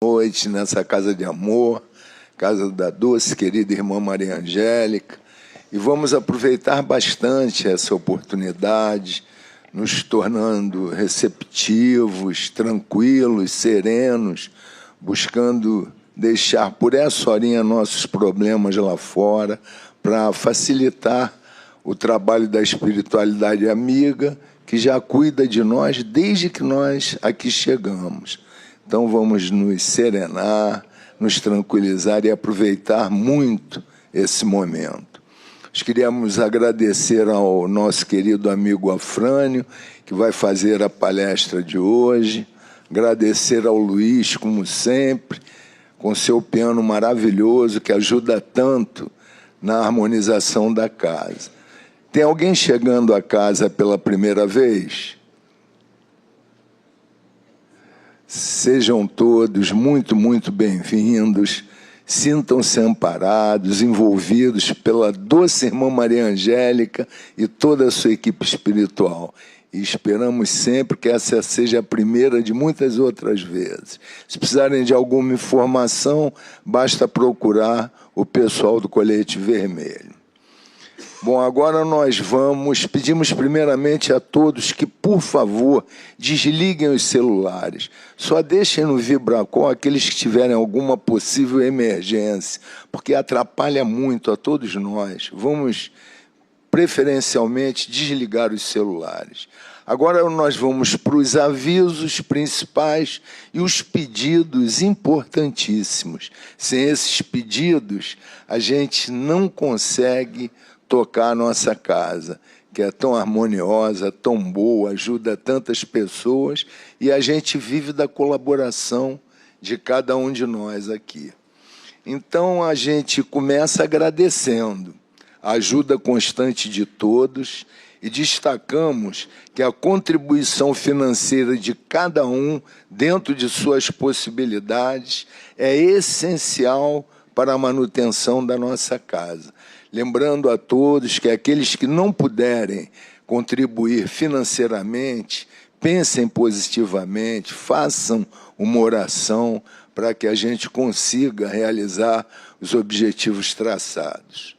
noite nessa casa de amor, casa da doce querida irmã Maria Angélica, e vamos aproveitar bastante essa oportunidade, nos tornando receptivos, tranquilos, serenos, buscando deixar por essa horinha nossos problemas lá fora, para facilitar o trabalho da espiritualidade amiga, que já cuida de nós desde que nós aqui chegamos. Então vamos nos serenar, nos tranquilizar e aproveitar muito esse momento. Nós queríamos agradecer ao nosso querido amigo Afrânio, que vai fazer a palestra de hoje, agradecer ao Luiz, como sempre, com seu piano maravilhoso, que ajuda tanto na harmonização da casa. Tem alguém chegando à casa pela primeira vez? Sejam todos muito, muito bem-vindos, sintam-se amparados, envolvidos pela doce irmã Maria Angélica e toda a sua equipe espiritual. E esperamos sempre que essa seja a primeira de muitas outras vezes. Se precisarem de alguma informação, basta procurar o pessoal do Colete Vermelho. Bom, agora nós pedimos primeiramente a todos que, por favor, desliguem os celulares. Só deixem no Vibracol aqueles que tiverem alguma possível emergência, porque atrapalha muito a todos nós. Vamos, preferencialmente, desligar os celulares. Agora nós vamos para os avisos principais e os pedidos importantíssimos. Sem esses pedidos, a gente não consegue tocar a nossa casa, que é tão harmoniosa, tão boa, ajuda tantas pessoas, e a gente vive da colaboração de cada um de nós aqui. Então, a gente começa agradecendo a ajuda constante de todos e destacamos que a contribuição financeira de cada um, dentro de suas possibilidades, é essencial para a manutenção da nossa casa. Lembrando a todos que aqueles que não puderem contribuir financeiramente, pensem positivamente, façam uma oração para que a gente consiga realizar os objetivos traçados.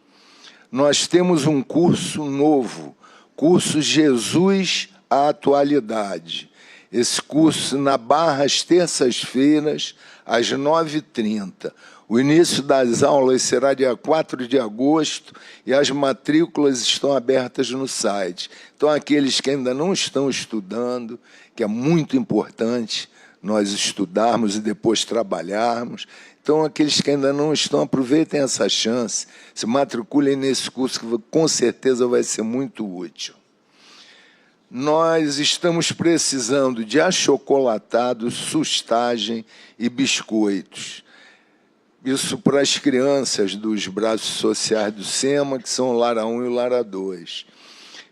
Nós temos um curso novo, curso Jesus à Atualidade. Esse curso na Barra, às terças-feiras, às 9h30. O início das aulas será dia 4 de agosto e as matrículas estão abertas no site. Então, aqueles que ainda não estão estudando, que é muito importante nós estudarmos e depois trabalharmos. Então, aqueles que ainda não estão, aproveitem essa chance, se matriculem nesse curso que com certeza vai ser muito útil. Nós estamos precisando de achocolatados, sustagem e biscoitos. Isso para as crianças dos braços sociais do SEMA, que são o Lara 1 e o Lara 2.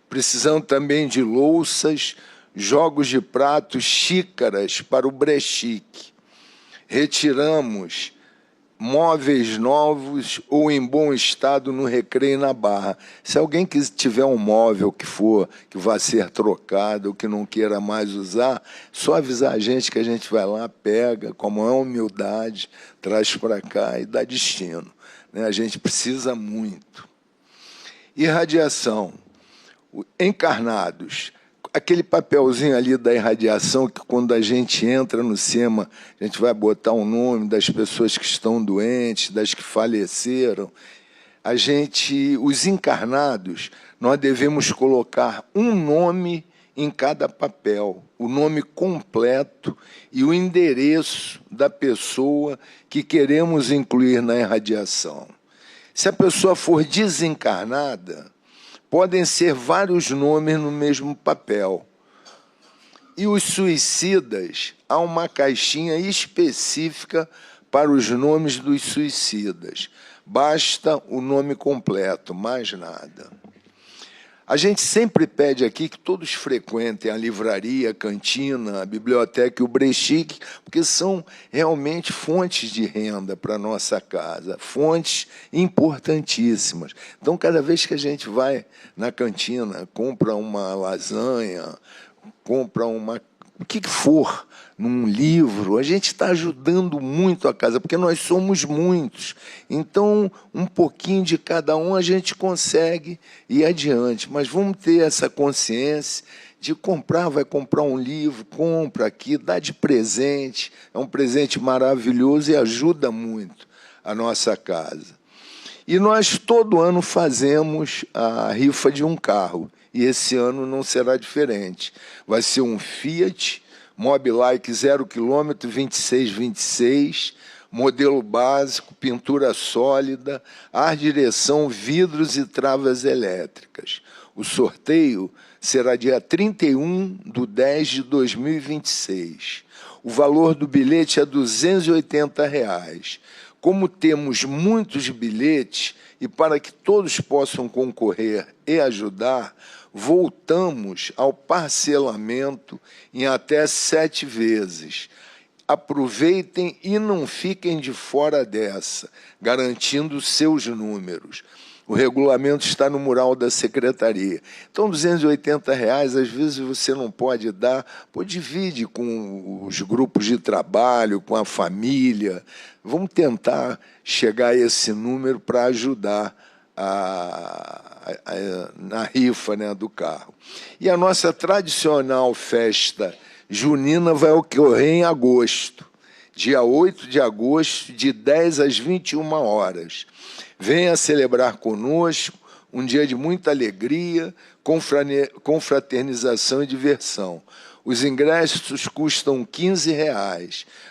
Precisamos também de louças, jogos de pratos, xícaras para o brechique. Retiramos móveis novos ou em bom estado no Recreio na Barra. Se alguém que tiver um móvel que vai ser trocado ou que não queira mais usar, só avisar a gente que a gente vai lá, pega, com a maior humildade, traz para cá e dá destino. A gente precisa muito. Irradiação. Encarnados. Aquele papelzinho ali da irradiação, que quando a gente entra no SEMA, a gente vai botar o nome das pessoas que estão doentes, das que faleceram. Os encarnados, nós devemos colocar um nome em cada papel, o nome completo e o endereço da pessoa que queremos incluir na irradiação. Se a pessoa for desencarnada, podem ser vários nomes no mesmo papel. E os suicidas, há uma caixinha específica para os nomes dos suicidas. Basta o nome completo, mais nada. A gente sempre pede aqui que todos frequentem a livraria, a cantina, a biblioteca e o brechique, porque são realmente fontes de renda para a nossa casa, fontes importantíssimas. Então, cada vez que a gente vai na cantina, compra uma lasanha, compra uma o que for, num livro, a gente está ajudando muito a casa, porque nós somos muitos. Então, um pouquinho de cada um a gente consegue ir adiante. Mas vamos ter essa consciência de comprar, vai comprar um livro, compra aqui, dá de presente. É um presente maravilhoso e ajuda muito a nossa casa. E nós, todo ano, fazemos a rifa de um carro. E esse ano não será diferente. Vai ser um Fiat Mobilike 0 km 2626, modelo básico, pintura sólida, ar direção, vidros e travas elétricas. O sorteio será dia 31/10/2026. O valor do bilhete é R$ 280. Como temos muitos bilhetes e para que todos possam concorrer e ajudar, voltamos ao parcelamento em até 7 vezes. Aproveitem e não fiquem de fora dessa, garantindo seus números. O regulamento está no mural da secretaria. Então, R$ 280, às vezes você não pode dar, pô, divide com os grupos de trabalho, com a família. Vamos tentar chegar a esse número para ajudar na rifa, né, do carro. E a nossa tradicional festa junina vai ocorrer em agosto, dia 8 de agosto, de 10 às 21 horas. Venha celebrar conosco um dia de muita alegria, confraternização e diversão. Os ingressos custam R$ 15.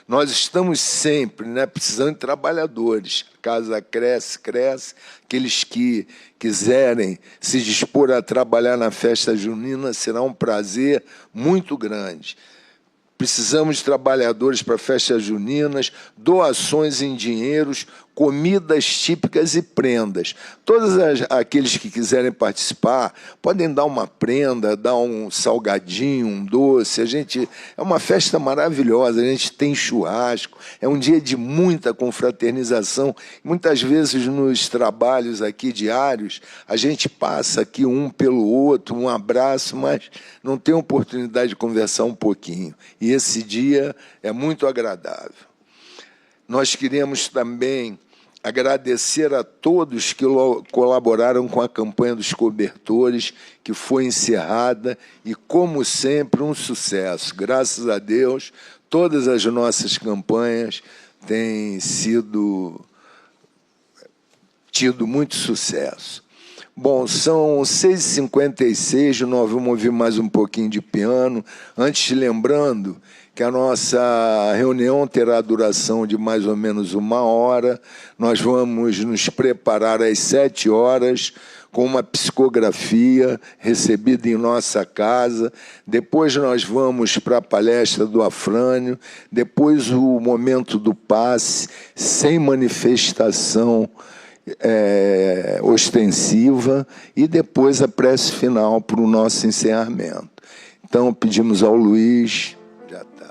Nós estamos sempre, né, precisando de trabalhadores. A casa cresce, cresce. Aqueles que quiserem se dispor a trabalhar na festa junina, será um prazer muito grande. Precisamos de trabalhadores para festas juninas, doações em dinheiros, comidas típicas e prendas. Todos aqueles que quiserem participar podem dar uma prenda, dar um salgadinho, um doce. É uma festa maravilhosa, a gente tem churrasco, é um dia de muita confraternização. Muitas vezes nos trabalhos aqui diários, a gente passa aqui um pelo outro, um abraço, mas não tem oportunidade de conversar um pouquinho. E esse dia é muito agradável. Nós queremos também agradecer a todos que colaboraram com a campanha dos cobertores, que foi encerrada e, como sempre, um sucesso. Graças a Deus, todas as nossas campanhas têm tido muito sucesso. Bom, são 6h56, nós vamos ouvir mais um pouquinho de piano. Antes, lembrando que a nossa reunião terá duração de mais ou menos 1 hora. Nós vamos nos preparar às 7 horas com uma psicografia recebida em nossa casa. Depois nós vamos para a palestra do Afrânio. Depois o momento do passe, sem manifestação ostensiva, e depois a prece final para o nosso encerramento. Então, pedimos ao Luiz. Já está.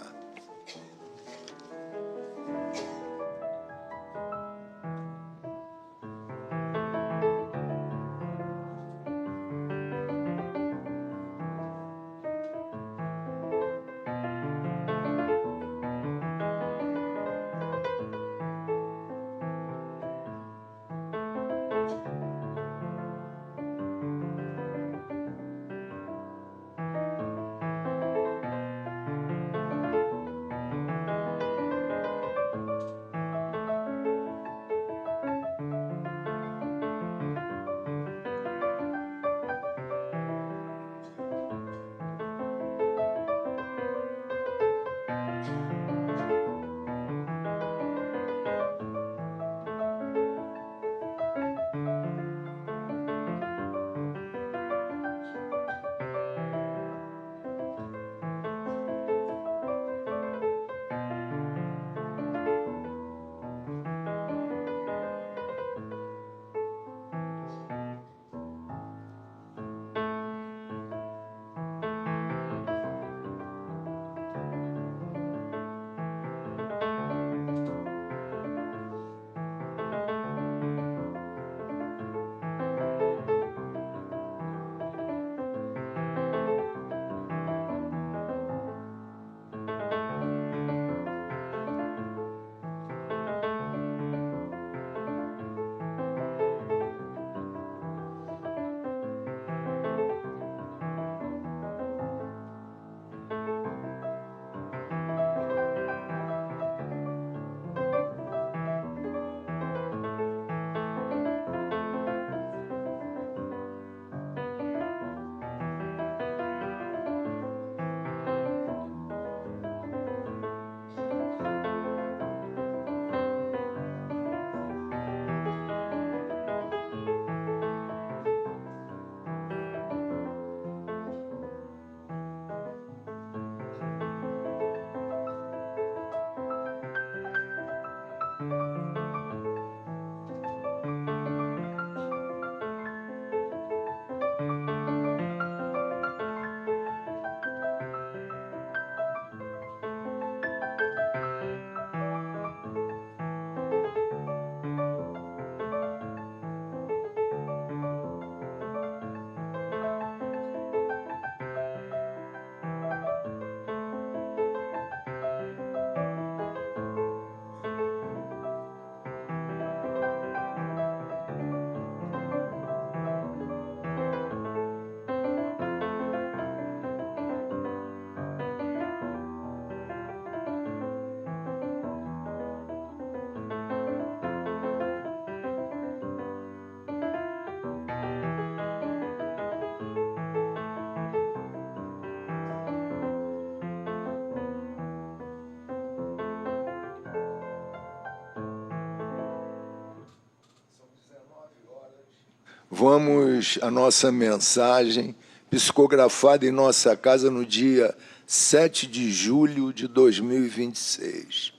Vamos à nossa mensagem, psicografada em nossa casa no dia 7 de julho de 2026.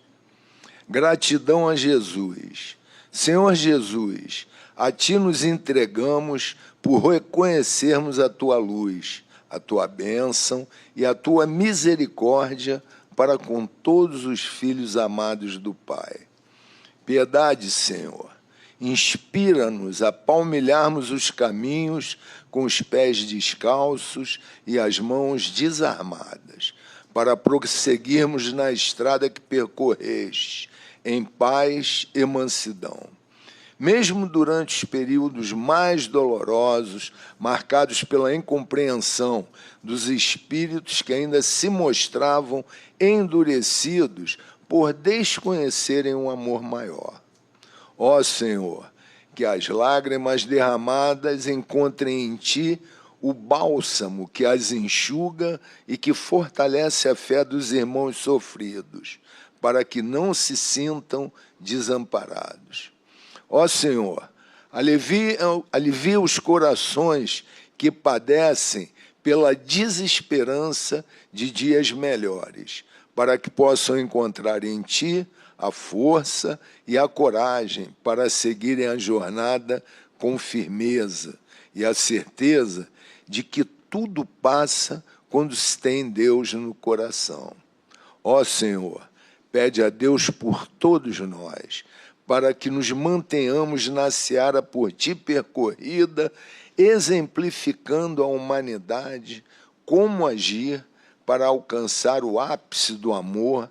Gratidão a Jesus. Senhor Jesus, a Ti nos entregamos por reconhecermos a Tua luz, a Tua bênção e a Tua misericórdia para com todos os filhos amados do Pai. Piedade, Senhor, inspira-nos a palmilharmos os caminhos com os pés descalços e as mãos desarmadas, para prosseguirmos na estrada que percorreste, em paz e mansidão. Mesmo durante os períodos mais dolorosos, marcados pela incompreensão dos espíritos que ainda se mostravam endurecidos por desconhecerem um amor maior. Ó Senhor, que as lágrimas derramadas encontrem em Ti o bálsamo que as enxuga e que fortalece a fé dos irmãos sofridos, para que não se sintam desamparados. Ó Senhor, alivia os corações que padecem pela desesperança de dias melhores, para que possam encontrar em Ti a força e a coragem para seguirem a jornada com firmeza e a certeza de que tudo passa quando se tem Deus no coração. Ó Senhor, pede a Deus por todos nós, para que nos mantenhamos na seara por Ti percorrida, exemplificando à humanidade como agir para alcançar o ápice do amor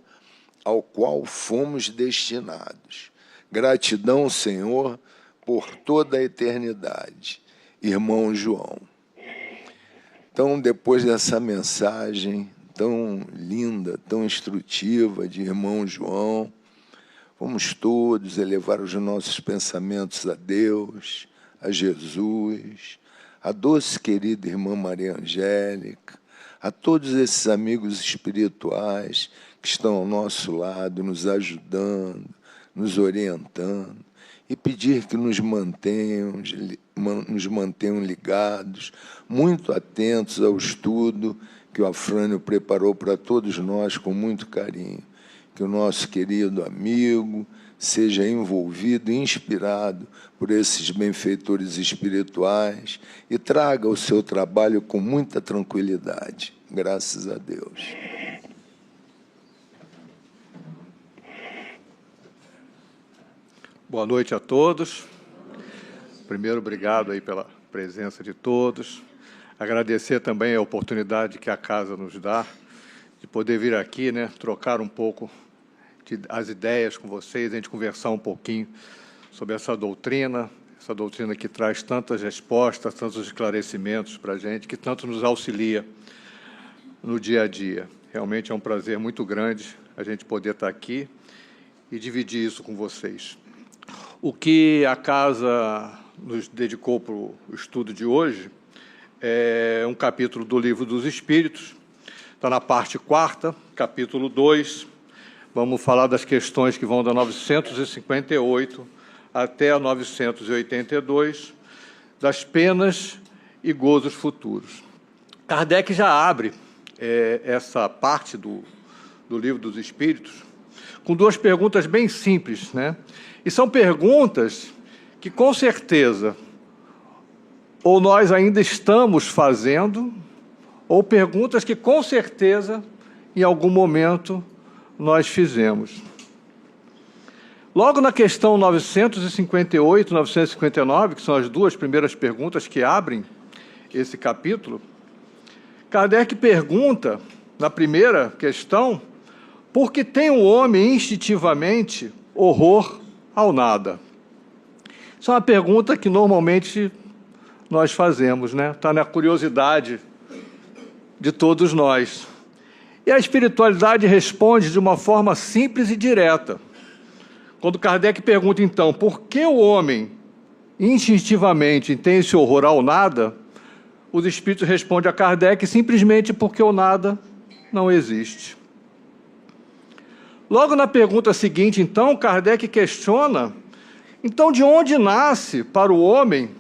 ao qual fomos destinados. Gratidão, Senhor, por toda a eternidade. Irmão João. Então, depois dessa mensagem tão linda, tão instrutiva de irmão João, vamos todos elevar os nossos pensamentos a Deus, a Jesus, a doce querida irmã Maria Angélica, a todos esses amigos espirituais que estão ao nosso lado, nos ajudando, nos orientando, e pedir que nos mantenham ligados, muito atentos ao estudo que o Afrânio preparou para todos nós com muito carinho. Que o nosso querido amigo seja envolvido e inspirado por esses benfeitores espirituais e traga o seu trabalho com muita tranquilidade. Graças a Deus. Boa noite a todos. Primeiro, obrigado aí pela presença de todos. Agradecer também a oportunidade que a casa nos dá de poder vir aqui, né, trocar um pouco as ideias com vocês, a gente conversar um pouquinho sobre essa doutrina que traz tantas respostas, tantos esclarecimentos para a gente, que tanto nos auxilia no dia a dia. Realmente é um prazer muito grande a gente poder estar aqui e dividir isso com vocês. O que a casa nos dedicou para o estudo de hoje é um capítulo do Livro dos Espíritos, está na parte 4ª, capítulo 2. Vamos falar das questões que vão da 958 até a 982, das penas e gozos futuros. Kardec já abre essa parte do Livro dos Espíritos com duas perguntas bem simples, né? E são perguntas que, com certeza, ou nós ainda estamos fazendo, ou perguntas que, com certeza, em algum momento, nós fizemos. Logo na questão 958 e 959, que são as duas primeiras perguntas que abrem esse capítulo, Kardec pergunta, na primeira questão, por que tem o homem instintivamente horror ao nada? Isso é uma pergunta que normalmente nós fazemos, né? Está na curiosidade de todos nós. E a espiritualidade responde de uma forma simples e direta. Quando Kardec pergunta, então, por que o homem instintivamente tem esse horror ao nada, os espíritos respondem a Kardec simplesmente porque o nada não existe. Logo na pergunta seguinte, então, Kardec questiona, então, de onde nasce para o homem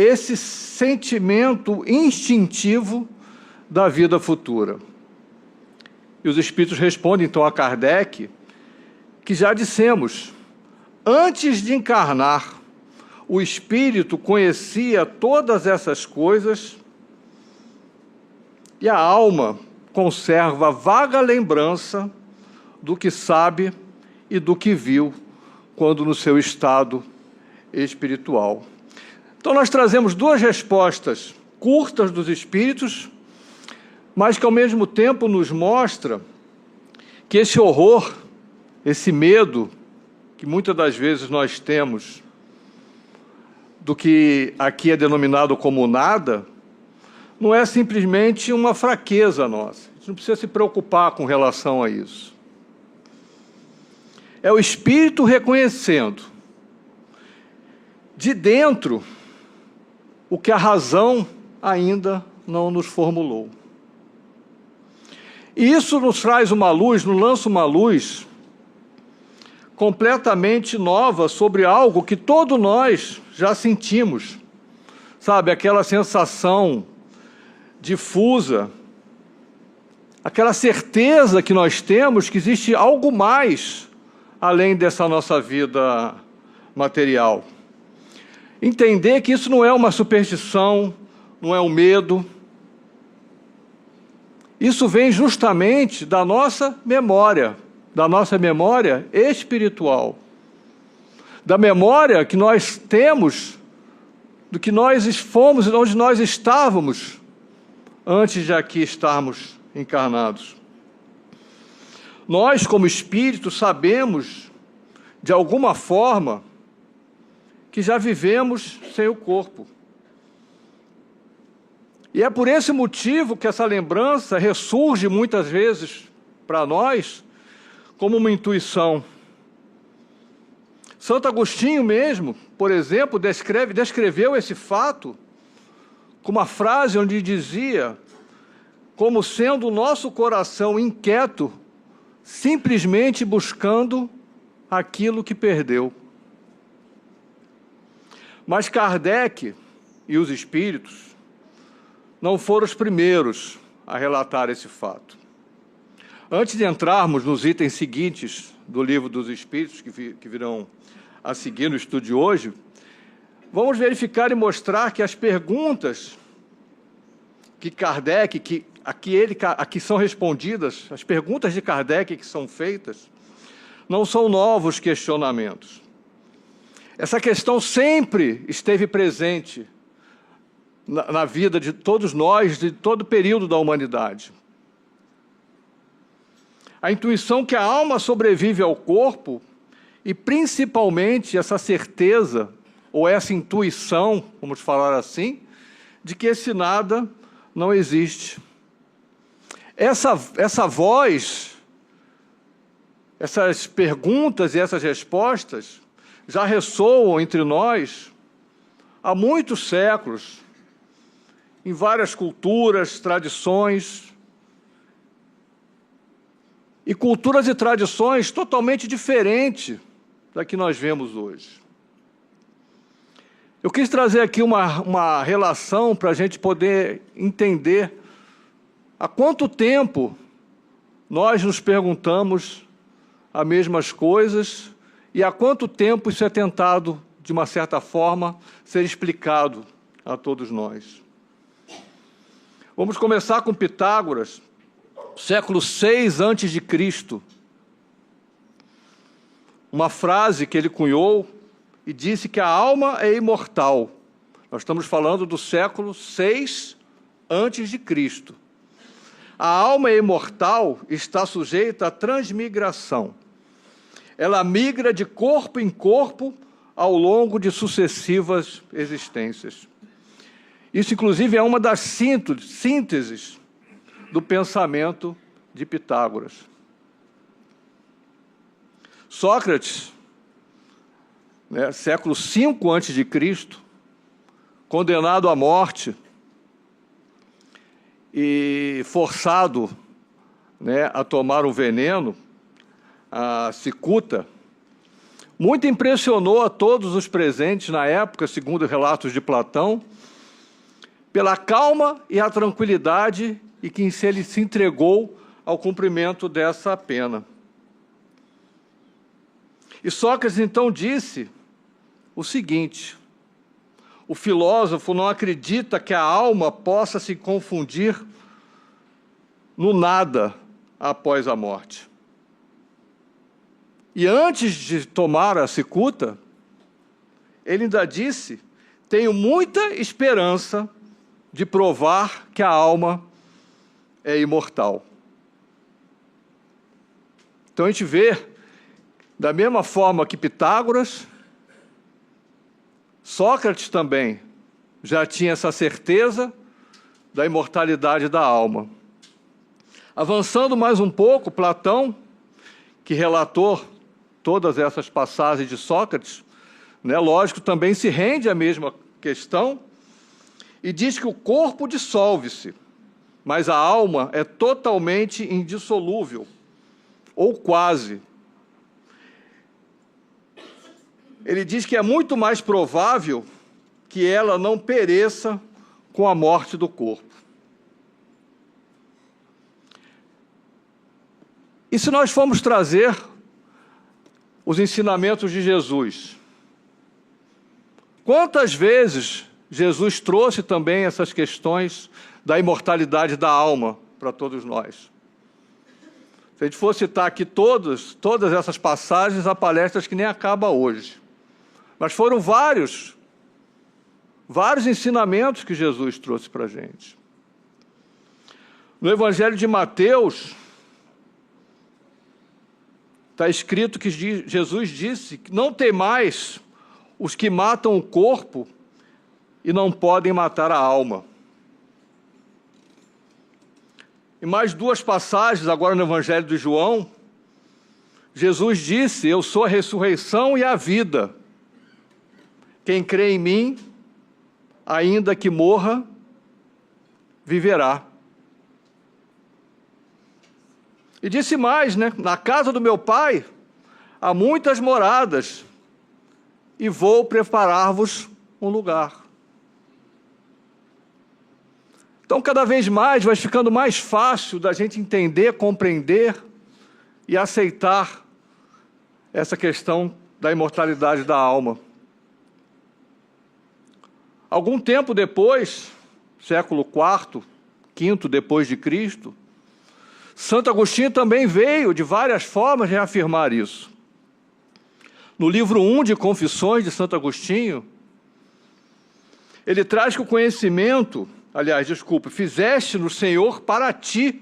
esse sentimento instintivo da vida futura. E os espíritos respondem, então, a Kardec, que já dissemos, antes de encarnar, o espírito conhecia todas essas coisas e a alma conserva vaga lembrança do que sabe e do que viu quando no seu estado espiritual. Então, nós trazemos duas respostas curtas dos espíritos, mas que, ao mesmo tempo, nos mostra que esse horror, esse medo, que muitas das vezes nós temos do que aqui é denominado como nada, não é simplesmente uma fraqueza nossa. A gente não precisa se preocupar com relação a isso. É o espírito reconhecendo de dentro o que a razão ainda não nos formulou. E isso nos traz uma luz, nos lança uma luz completamente nova sobre algo que todos nós já sentimos. Sabe, aquela sensação difusa, aquela certeza que nós temos que existe algo mais além dessa nossa vida material. Entender que isso não é uma superstição, não é um medo. Isso vem justamente da nossa memória espiritual, da memória que nós temos do que nós fomos e onde nós estávamos antes de aqui estarmos encarnados. Nós, como espírito, sabemos, de alguma forma, que já vivemos sem o corpo. E é por esse motivo que essa lembrança ressurge muitas vezes para nós como uma intuição. Santo Agostinho mesmo, por exemplo, descreveu esse fato com uma frase onde dizia como sendo o nosso coração inquieto, simplesmente buscando aquilo que perdeu. Mas Kardec e os espíritos não foram os primeiros a relatar esse fato. Antes de entrarmos nos itens seguintes do Livro dos Espíritos, que virão a seguir no estudo de hoje, vamos verificar e mostrar que as perguntas que Kardec, aqui são respondidas, as perguntas de Kardec que são feitas, não são novos questionamentos. Essa questão sempre esteve presente na vida de todos nós, de todo o período da humanidade. A intuição que a alma sobrevive ao corpo e, principalmente, essa certeza, ou essa intuição, vamos falar assim, de que esse nada não existe. Essa voz, essas perguntas e essas respostas já ressoam entre nós há muitos séculos, em várias culturas, tradições, e culturas e tradições totalmente diferentes da que nós vemos hoje. Eu quis trazer aqui uma relação para a gente poder entender há quanto tempo nós nos perguntamos as mesmas coisas e há quanto tempo isso é tentado, de uma certa forma, ser explicado a todos nós. Vamos começar com Pitágoras, século VI a.C., uma frase que ele cunhou e disse que a alma é imortal. Nós estamos falando do século VI a.C. A alma é imortal, está sujeita à transmigração. Ela migra de corpo em corpo ao longo de sucessivas existências. Isso, inclusive, é uma das sínteses do pensamento de Pitágoras. Sócrates, século V a.C., condenado à morte e forçado a tomar um veneno, a cicuta, muito impressionou a todos os presentes na época, segundo relatos de Platão, pela calma e a tranquilidade e que ele se entregou ao cumprimento dessa pena. E Sócrates então disse o seguinte: o filósofo não acredita que a alma possa se confundir no nada após a morte. E antes de tomar a cicuta, ele ainda disse: tenho muita esperança de provar que a alma é imortal. Então a gente vê, da mesma forma que Pitágoras, Sócrates também já tinha essa certeza da imortalidade da alma. Avançando mais um pouco, Platão, que relatou todas essas passagens de Sócrates, lógico, também se rende à mesma questão e diz que o corpo dissolve-se, mas a alma é totalmente indissolúvel, ou quase. Ele diz que é muito mais provável que ela não pereça com a morte do corpo. E se nós formos trazer os ensinamentos de Jesus, quantas vezes Jesus trouxe também essas questões da imortalidade da alma para todos nós? Se a gente for citar aqui todas essas passagens, há palestras que nem acaba hoje. Mas foram vários ensinamentos que Jesus trouxe para a gente. No Evangelho de Mateus, está escrito que Jesus disse que não temais os que matam o corpo e não podem matar a alma. E mais duas passagens, agora no Evangelho de João, Jesus disse: eu sou a ressurreição e a vida. Quem crê em mim, ainda que morra, viverá. E disse mais, na casa do meu Pai há muitas moradas, e vou preparar-vos um lugar. Então, cada vez mais vai ficando mais fácil da gente entender, compreender e aceitar essa questão da imortalidade da alma. Algum tempo depois, século IV, V depois de Cristo, Santo Agostinho também veio, de várias formas, reafirmar isso. No livro 1 de Confissões de Santo Agostinho, ele traz que o conhecimento, fizeste no Senhor para ti,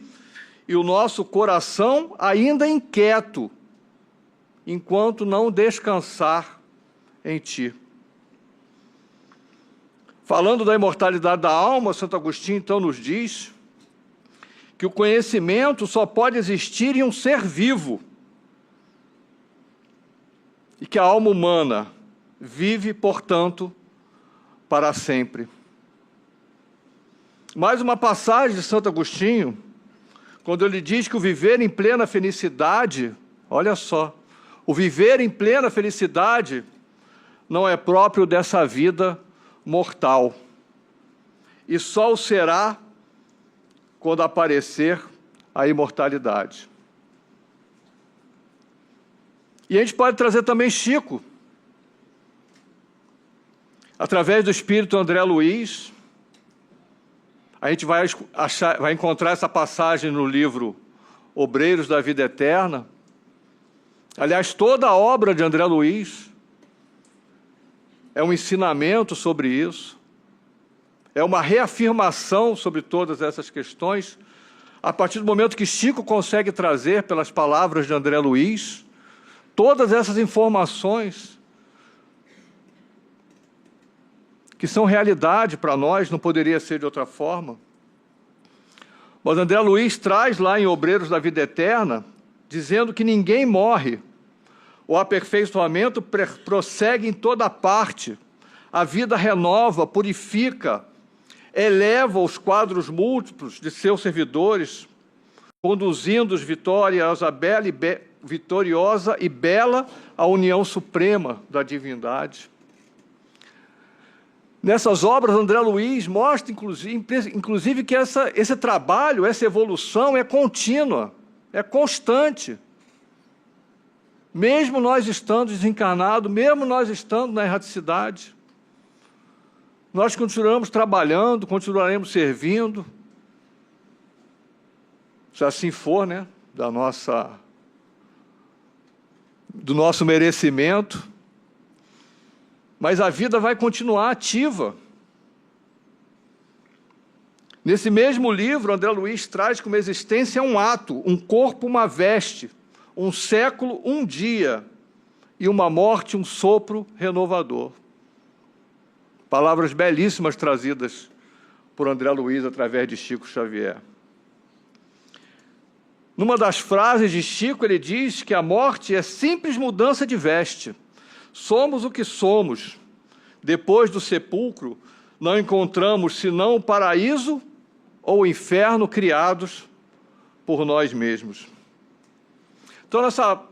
e o nosso coração ainda inquieto, enquanto não descansar em ti. Falando da imortalidade da alma, Santo Agostinho então nos diz que o conhecimento só pode existir em um ser vivo e que a alma humana vive, portanto, para sempre. Mais uma passagem de Santo Agostinho, quando ele diz que o viver em plena felicidade, olha só, o viver em plena felicidade não é próprio dessa vida mortal, e só o será quando aparecer a imortalidade. E a gente pode trazer também Chico, através do espírito André Luiz. A gente vai encontrar essa passagem no livro Obreiros da Vida Eterna. Aliás, toda a obra de André Luiz é um ensinamento sobre isso, é uma reafirmação sobre todas essas questões, a partir do momento que Chico consegue trazer, pelas palavras de André Luiz, todas essas informações que são realidade para nós, não poderia ser de outra forma. Mas André Luiz traz lá em Obreiros da Vida Eterna, dizendo que ninguém morre. O aperfeiçoamento prossegue em toda parte. A vida renova, purifica, eleva os quadros múltiplos de seus servidores, conduzindo-os vitoriosamente vitoriosa e bela a união suprema da divindade. Nessas obras, André Luiz mostra, inclusive que esse trabalho, essa evolução é contínua, é constante. Mesmo nós estando desencarnados, mesmo nós estando na erraticidade, nós continuamos trabalhando, continuaremos servindo, se assim for, né, do nosso merecimento, mas a vida vai continuar ativa. Nesse mesmo livro, André Luiz traz que uma existência é um ato, um corpo, uma veste, um século, um dia, e uma morte, um sopro renovador. Palavras belíssimas trazidas por André Luiz através de Chico Xavier. Numa das frases de Chico, ele diz que a morte é simples mudança de veste. Somos o que somos. Depois do sepulcro, não encontramos senão o paraíso ou o inferno criados por nós mesmos. Então, nessa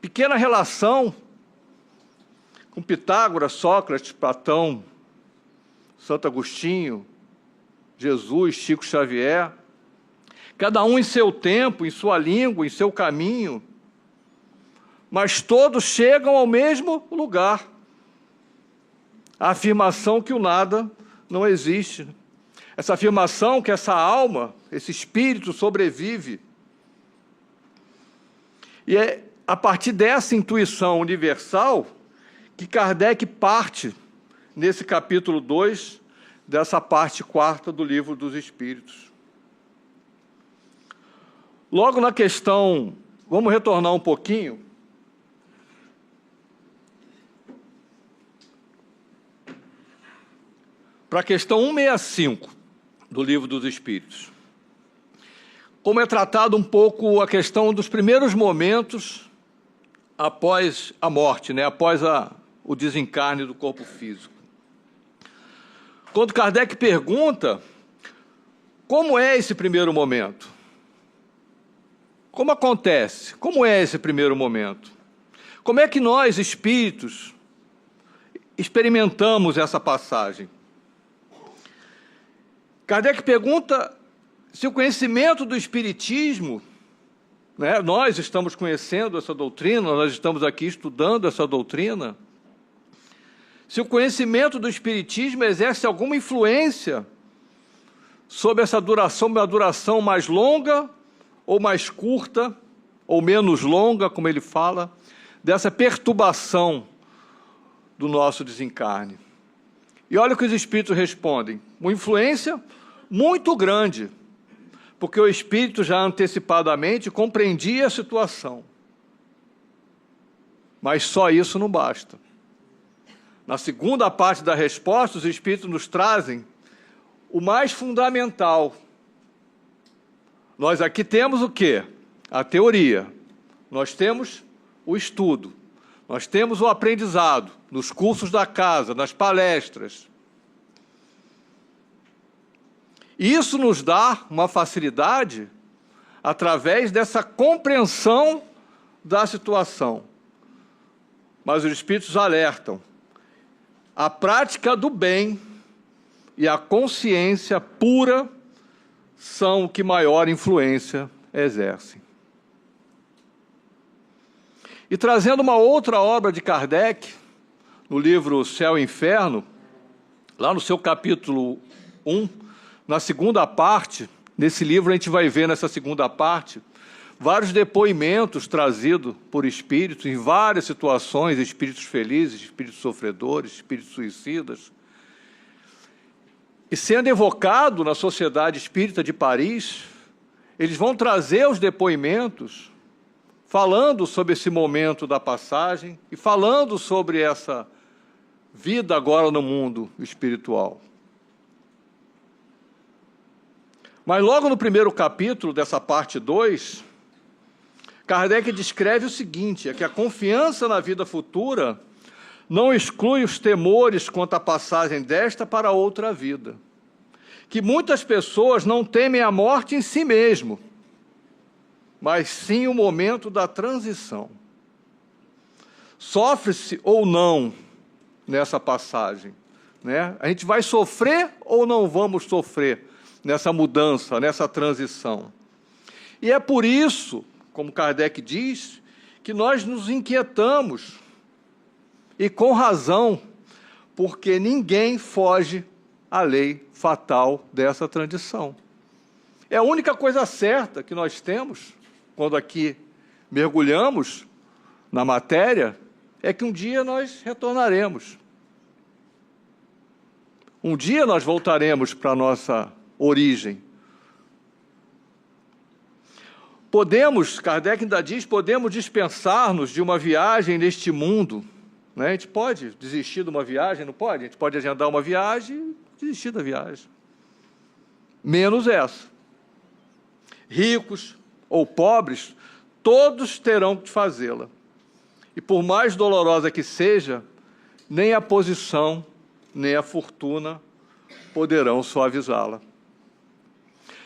pequena relação com Pitágoras, Sócrates, Platão, Santo Agostinho, Jesus, Chico Xavier, cada um em seu tempo, em sua língua, em seu caminho, mas todos chegam ao mesmo lugar. A afirmação que o nada não existe. Essa afirmação que essa alma, esse espírito sobrevive. E é a partir dessa intuição universal que Kardec parte, nesse capítulo 2, dessa parte 4ª do Livro dos Espíritos. Logo na questão, vamos retornar um pouquinho, para a questão 165 do Livro dos Espíritos. Como é tratado um pouco a questão dos primeiros momentos após a morte, né? Após o desencarne do corpo físico. Quando Kardec pergunta como é esse primeiro momento? Como acontece? Como é esse primeiro momento? Como é que nós, espíritos, experimentamos essa passagem? Kardec pergunta se o conhecimento do Espiritismo, né, nós estamos conhecendo essa doutrina, nós estamos aqui estudando essa doutrina, se o conhecimento do Espiritismo exerce alguma influência sobre essa duração, uma duração mais longa ou mais curta, ou menos longa, como ele fala, dessa perturbação do nosso desencarne. E olha o que os espíritos respondem. Uma influência muito grande, porque o espírito já antecipadamente compreendia a situação. Mas só isso não basta. Na segunda parte da resposta, os espíritos nos trazem o mais fundamental. Nós aqui temos o quê? A teoria. Nós temos o estudo. Nós temos o aprendizado nos cursos da casa, nas palestras. Isso nos dá uma facilidade através dessa compreensão da situação. Mas os espíritos alertam. A prática do bem e a consciência pura são o que maior influência exercem. E trazendo uma outra obra de Kardec, no livro Céu e Inferno, lá no seu capítulo 1, na segunda parte, nesse livro a gente vai ver nessa segunda parte, vários depoimentos trazidos por espíritos, em várias situações, espíritos felizes, espíritos sofredores, espíritos suicidas. E sendo evocado na Sociedade Espírita de Paris, eles vão trazer os depoimentos, falando sobre esse momento da passagem e falando sobre essa vida agora no mundo espiritual. Mas logo no primeiro capítulo dessa parte 2, Kardec descreve o seguinte, é que a confiança na vida futura não exclui os temores quanto à passagem desta para outra vida. Que muitas pessoas não temem a morte em si mesmo, mas sim o momento da transição. Sofre-se ou não nessa passagem, né? A gente vai sofrer ou não vamos sofrer nessa mudança, nessa transição? E é por isso, como Kardec diz, que nós nos inquietamos, e com razão, porque ninguém foge à lei fatal dessa transição. É a única coisa certa que nós temos, quando aqui mergulhamos na matéria, é que um dia nós retornaremos. Um dia nós voltaremos para a nossa origem. Podemos, Kardec ainda diz, podemos dispensar-nos de uma viagem neste mundo, né? A gente pode desistir de uma viagem, não pode? A gente pode agendar uma viagem e desistir da viagem. Menos essa. Ricos ou pobres, todos terão que fazê-la. E por mais dolorosa que seja, nem a posição, nem a fortuna poderão suavizá-la.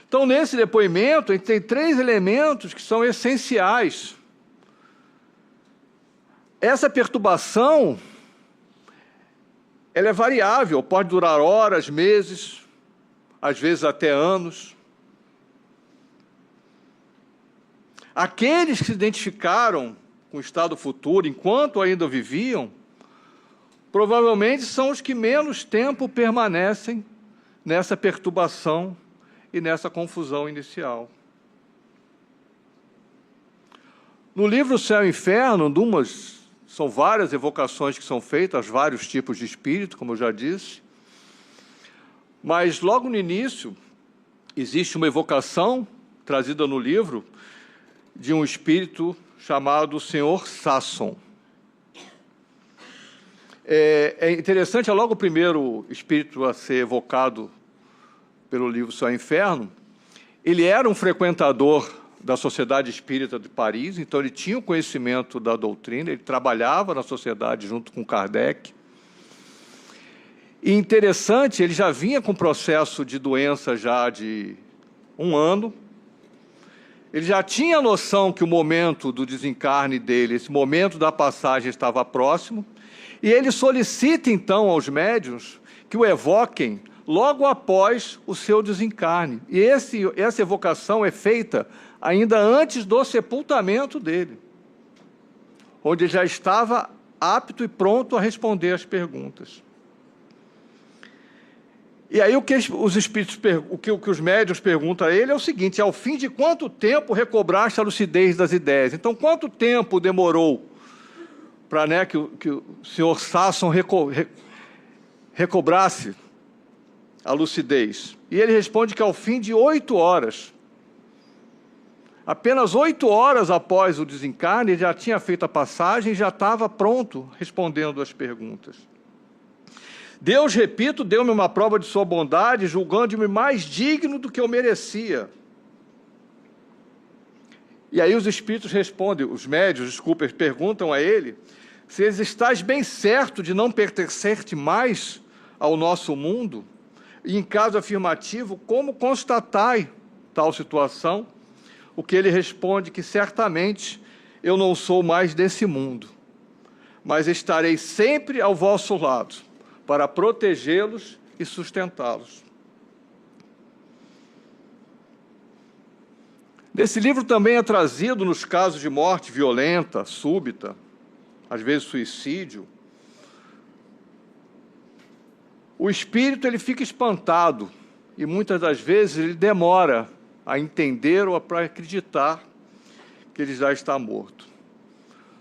Então, nesse depoimento, a gente tem 3 elementos que são essenciais. Essa perturbação, ela é variável, pode durar horas, meses, às vezes até anos. Aqueles que se identificaram com o estado futuro, enquanto ainda viviam, provavelmente são os que menos tempo permanecem nessa perturbação e nessa confusão inicial. No livro Céu e Inferno, são várias evocações que são feitas, vários tipos de espírito, como eu já disse, mas logo no início existe uma evocação trazida no livro de um espírito chamado Senhor Sasson. É interessante, é logo o primeiro espírito a ser evocado pelo livro Céu e Inferno. Ele era um frequentador da Sociedade Espírita de Paris, então ele tinha o conhecimento da doutrina, ele trabalhava na sociedade junto com Kardec. E interessante, ele já vinha com processo de doença já de 1 ano. Ele já tinha noção que o momento do desencarne dele, esse momento da passagem estava próximo, e ele solicita então aos médiuns que o evoquem logo após o seu desencarne. E essa evocação é feita ainda antes do sepultamento dele, onde ele já estava apto e pronto a responder às perguntas. E aí o que os médiuns perguntam a ele é o seguinte: ao fim de quanto tempo recobraste a lucidez das ideias? Então, quanto tempo demorou para que o senhor Sasson recobrasse a lucidez? E ele responde que ao fim de 8 horas. Apenas 8 horas após o desencarne, ele já tinha feito a passagem e já estava pronto respondendo às perguntas. Deus, repito, deu-me uma prova de sua bondade, julgando-me mais digno do que eu merecia. E aí os espíritos respondem, os médiuns, perguntam a ele, se estás bem certo de não pertencer-te mais ao nosso mundo, e em caso afirmativo, como constatai tal situação? O que ele responde que certamente eu não sou mais desse mundo, mas estarei sempre ao vosso lado, para protegê-los e sustentá-los. Nesse livro também é trazido, nos casos de morte violenta, súbita, às vezes suicídio, o espírito ele fica espantado e muitas das vezes ele demora a entender ou a acreditar que ele já está morto.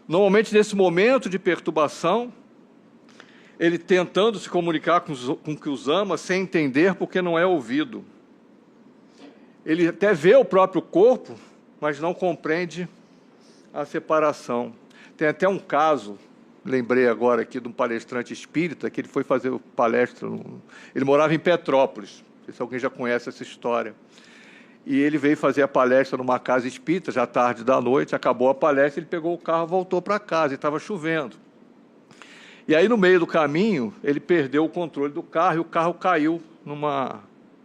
Normalmente, nesse momento de perturbação, ele tentando se comunicar com o que os ama, sem entender porque não é ouvido. Ele até vê o próprio corpo, mas não compreende a separação. Tem até um caso, lembrei agora aqui, de um palestrante espírita, que ele foi fazer palestra, ele morava em Petrópolis, não sei se alguém já conhece essa história. E ele veio fazer a palestra numa casa espírita, já tarde da noite, acabou a palestra, ele pegou o carro e voltou para casa, e estava chovendo. E aí, no meio do caminho, ele perdeu o controle do carro, e o carro caiu numa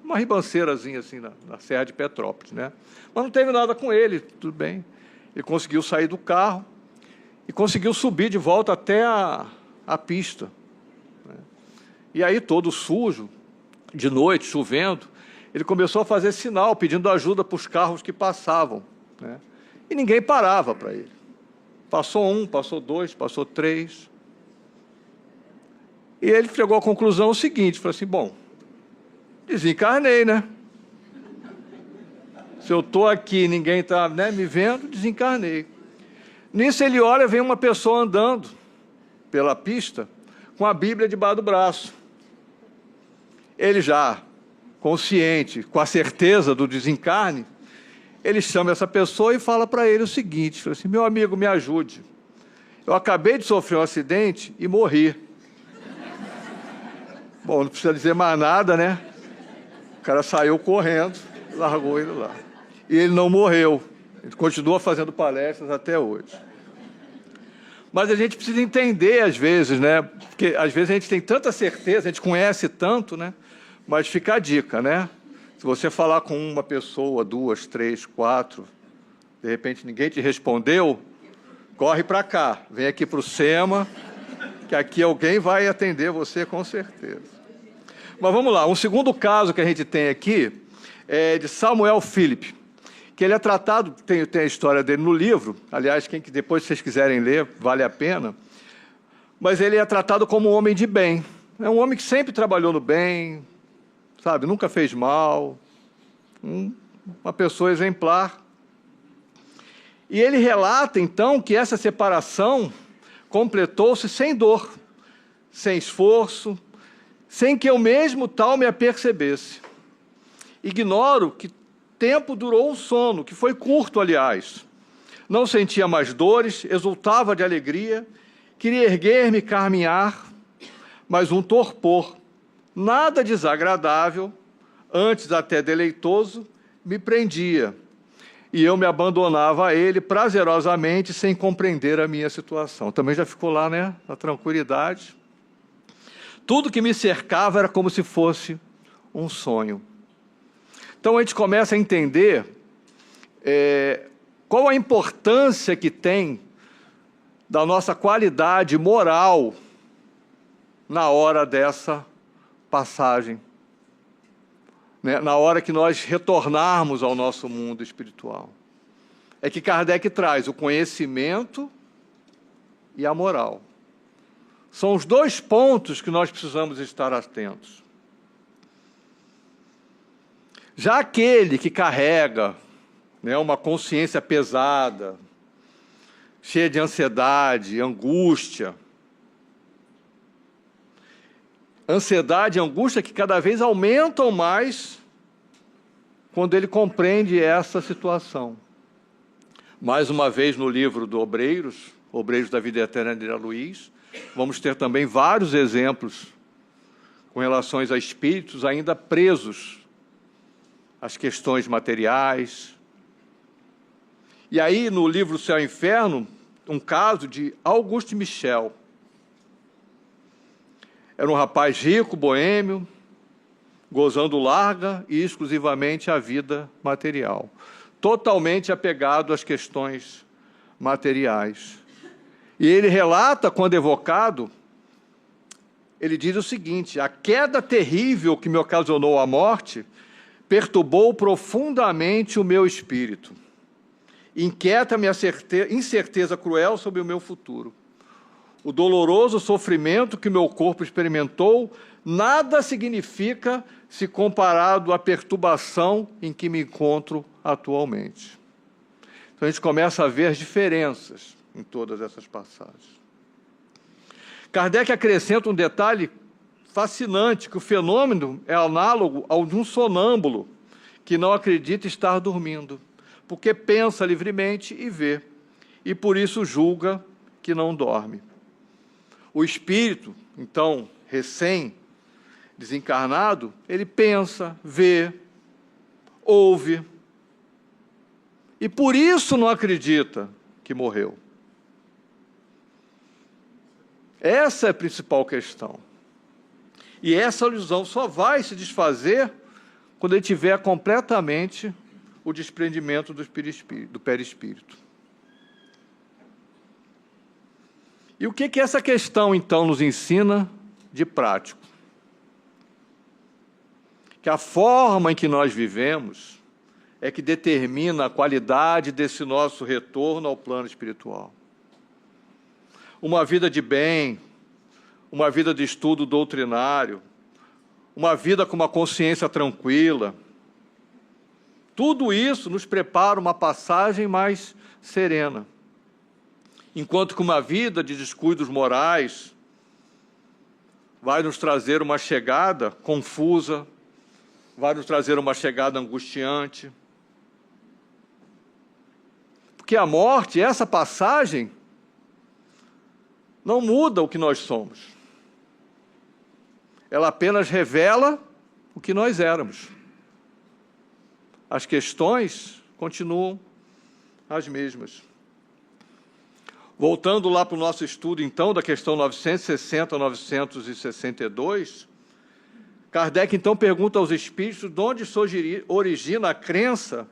uma ribanceirazinha assim na Serra de Petrópolis, né? Mas não teve nada com ele, tudo bem. Ele conseguiu sair do carro e conseguiu subir de volta até a pista, né? E aí, todo sujo, de noite, chovendo, ele começou a fazer sinal, pedindo ajuda para os carros que passavam, né? E ninguém parava para ele. Passou um, passou dois, passou três. E ele chegou à conclusão seguinte, falou assim, bom, desencarnei, né? Se eu estou aqui, ninguém está, né, me vendo, desencarnei. Nisso ele olha, vem uma pessoa andando pela pista com a Bíblia debaixo do braço. Ele já consciente, com a certeza do desencarne, ele chama essa pessoa e fala para ele o seguinte, fala assim, meu amigo, me ajude. Eu acabei de sofrer um acidente e morri. Bom, não precisa dizer mais nada, né? O cara saiu correndo, largou ele lá. E ele não morreu. Ele continua fazendo palestras até hoje. Mas a gente precisa entender, às vezes, né? Porque às vezes a gente tem tanta certeza, a gente conhece tanto, né? Mas fica a dica, né? Se você falar com uma pessoa, duas, três, quatro, de repente ninguém te respondeu, corre para cá, vem aqui para o SEMA, que aqui alguém vai atender você com certeza. Mas vamos lá, um segundo caso que a gente tem aqui é de Samuel Philip, que ele é tratado, tem a história dele no livro, aliás, quem que depois vocês quiserem ler, vale a pena, mas ele é tratado como um homem de bem. É um homem que sempre trabalhou no bem, sabe, nunca fez mal, uma pessoa exemplar. E ele relata, então, que essa separação completou-se sem dor, sem esforço, sem que eu mesmo tal me apercebesse. Ignoro que tempo durou o sono, que foi curto, aliás. Não sentia mais dores, exultava de alegria, queria erguer-me e caminhar, mas um torpor, nada desagradável, antes até deleitoso, me prendia, e eu me abandonava a ele prazerosamente, sem compreender a minha situação. Também já ficou lá, né, na tranquilidade. Tudo que me cercava era como se fosse um sonho. Então a gente começa a entender qual a importância que tem da nossa qualidade moral na hora dessa passagem, né? Na hora que nós retornarmos ao nosso mundo espiritual. É que Kardec traz o conhecimento e a moral. São os dois pontos que nós precisamos estar atentos. Já aquele que carrega, né, uma consciência pesada, cheia de ansiedade, angústia, ansiedade e angústia que cada vez aumentam mais quando ele compreende essa situação. Mais uma vez no livro do Obreiros da Vida Eterna de Luiz, vamos ter também vários exemplos com relação a espíritos ainda presos às questões materiais. E aí, no livro Céu e Inferno, um caso de Auguste Michel. Era um rapaz rico, boêmio, gozando larga e exclusivamente a vida material, totalmente apegado às questões materiais. E ele relata, quando evocado, ele diz o seguinte: a queda terrível que me ocasionou a morte perturbou profundamente o meu espírito. Inquieta-me a incerteza cruel sobre o meu futuro. O doloroso sofrimento que meu corpo experimentou nada significa se comparado à perturbação em que me encontro atualmente. Então a gente começa a ver as diferenças em todas essas passagens. Kardec acrescenta um detalhe fascinante, que o fenômeno é análogo ao de um sonâmbulo que não acredita estar dormindo, porque pensa livremente e vê, e por isso julga que não dorme. O espírito, então, recém-desencarnado, ele pensa, vê, ouve, e por isso não acredita que morreu. Essa é a principal questão. E essa ilusão só vai se desfazer quando ele tiver completamente o desprendimento do perispírito. E o que essa questão, então, nos ensina de prático? Que a forma em que nós vivemos é que determina a qualidade desse nosso retorno ao plano espiritual. Uma vida de bem, uma vida de estudo doutrinário, uma vida com uma consciência tranquila, tudo isso nos prepara uma passagem mais serena. Enquanto que uma vida de descuidos morais vai nos trazer uma chegada confusa, vai nos trazer uma chegada angustiante. Porque a morte, essa passagem, não muda o que nós somos. Ela apenas revela o que nós éramos. As questões continuam as mesmas. Voltando lá para o nosso estudo, então, da questão 960 a 962, Kardec, então, pergunta aos espíritos de onde se origina a crença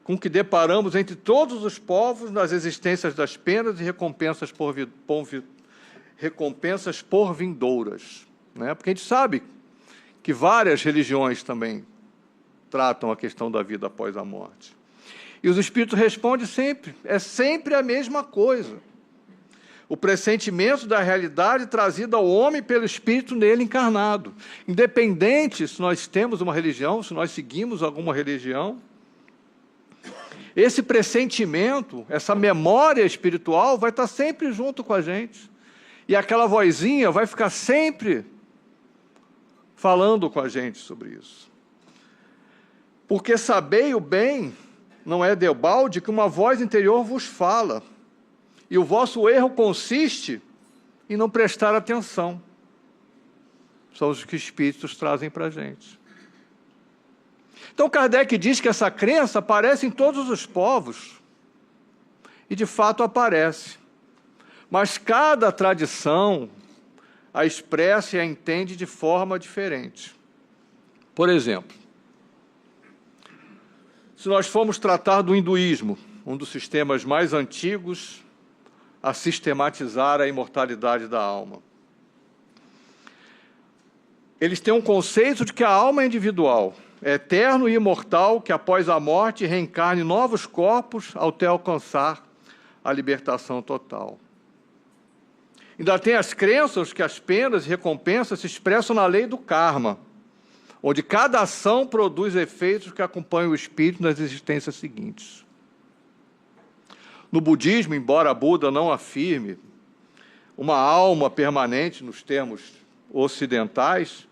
com que deparamos entre todos os povos nas existências das penas e recompensas por vindouras. Né? Porque a gente sabe que várias religiões também tratam a questão da vida após a morte. E os espíritos respondem sempre, é sempre a mesma coisa. O pressentimento da realidade trazida ao homem pelo espírito nele encarnado. Independente se nós temos uma religião, se nós seguimos alguma religião, esse pressentimento, essa memória espiritual vai estar sempre junto com a gente. E aquela vozinha vai ficar sempre falando com a gente sobre isso. Porque sabei o bem, não é debalde, que uma voz interior vos fala. E o vosso erro consiste em não prestar atenção. São os que os espíritos trazem para a gente. Então, Kardec diz que essa crença aparece em todos os povos. E, de fato, aparece. Mas cada tradição a expressa e a entende de forma diferente. Por exemplo, se nós formos tratar do hinduísmo, um dos sistemas mais antigos a sistematizar a imortalidade da alma. Eles têm um conceito de que a alma é individual, é eterno e imortal, que após a morte reencarne em novos corpos até alcançar a libertação total. Ainda tem as crenças que as penas e recompensas se expressam na lei do karma, onde cada ação produz efeitos que acompanham o espírito nas existências seguintes. No budismo, embora Buda não afirme uma alma permanente nos termos ocidentais,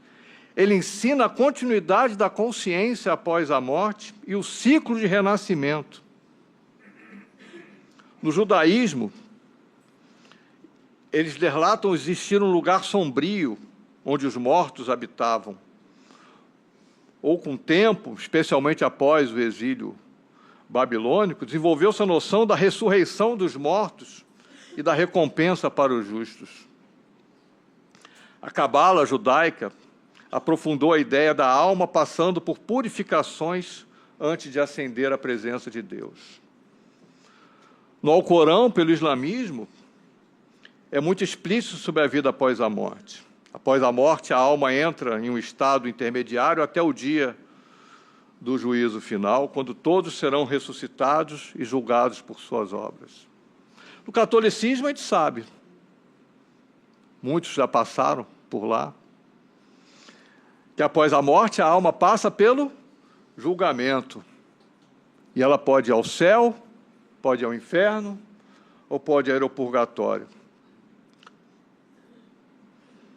ele ensina a continuidade da consciência após a morte e o ciclo de renascimento. No judaísmo, eles relatam existir um lugar sombrio onde os mortos habitavam. Ou com o tempo, especialmente após o exílio babilônico, desenvolveu-se a noção da ressurreição dos mortos e da recompensa para os justos. A Cabala judaica aprofundou a ideia da alma passando por purificações antes de ascender à presença de Deus. No Alcorão, pelo islamismo, é muito explícito sobre a vida após a morte. Após a morte, a alma entra em um estado intermediário até o dia do juízo final, quando todos serão ressuscitados e julgados por suas obras. No catolicismo, a gente sabe, muitos já passaram por lá, que após a morte, a alma passa pelo julgamento. E ela pode ir ao céu, pode ir ao inferno, ou pode ir ao purgatório.